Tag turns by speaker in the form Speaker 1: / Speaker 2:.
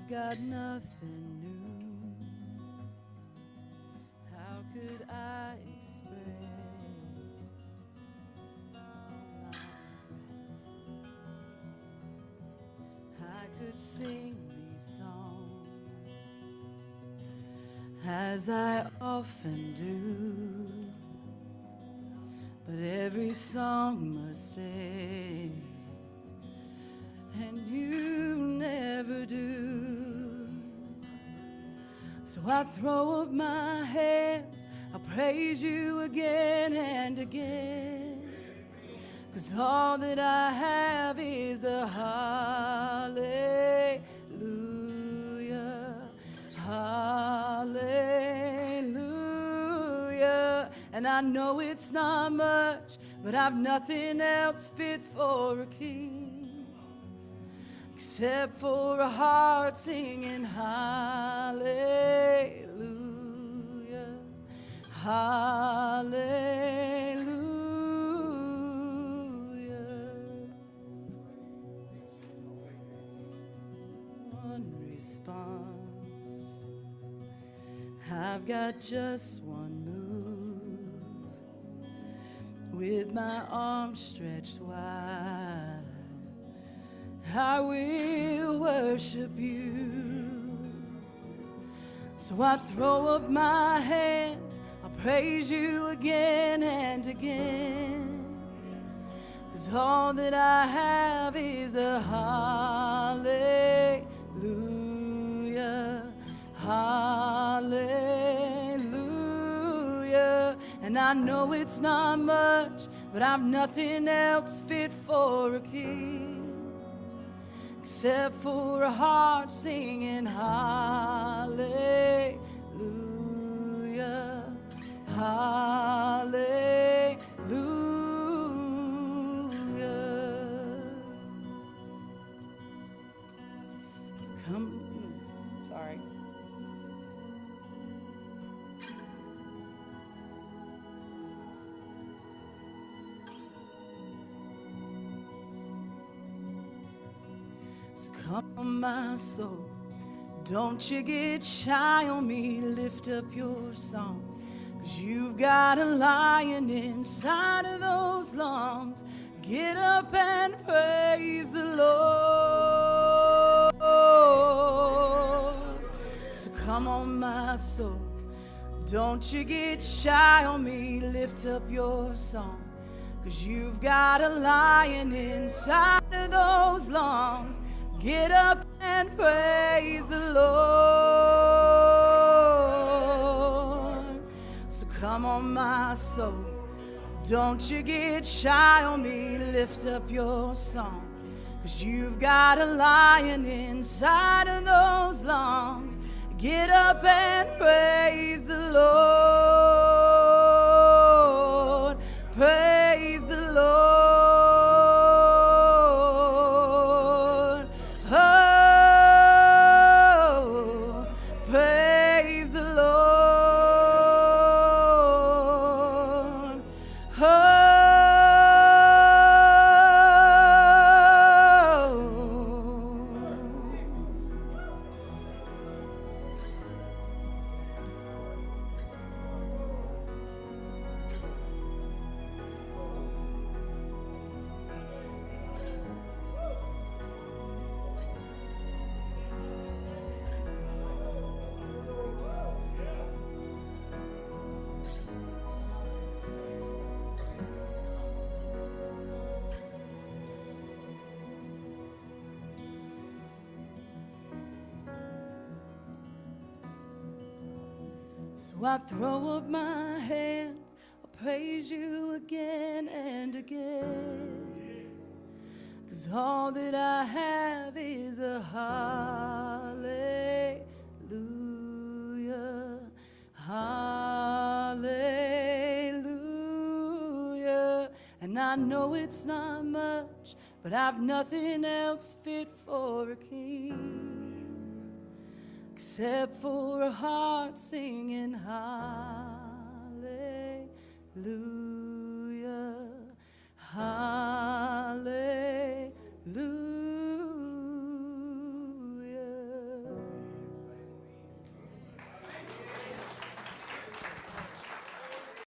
Speaker 1: I've got nothing new. How could I express all my regret? I could sing these songs as I often do, but every song must end, and you never do. So I throw up my hands, I praise you again and again, 'cause all that I have is a hallelujah, hallelujah. And I know it's not much, but I've nothing else fit for a king except for a heart singing hallelujah, hallelujah. One response, I've got just one move, with my arms stretched wide, I will worship you. So I throw up my hands, I praise you again and again, 'cause all that I have is a hallelujah, hallelujah. And I know it's not much, but I've nothing else fit for a king except for a heart singing hallelujah, hallelujah. So come, sorry. Come on, my soul, don't you get shy on me, lift up your song, 'cause you've got a lion inside of those lungs. Get up and praise the Lord. So come on, my soul, don't you get shy on me, lift up your song, 'cause you've got a lion inside of those lungs. Get up and praise the Lord. So come on, my soul, don't you get shy on me, lift up your song, 'cause you've got a lion inside of those lungs. Get up and praise the Lord. Praise the Lord. So I throw up my hands, I'll praise you again and again, 'cause all that I have is a hallelujah, hallelujah. And I know it's not much, but I've nothing else fit for a king except for a heart singing hallelujah, hallelujah.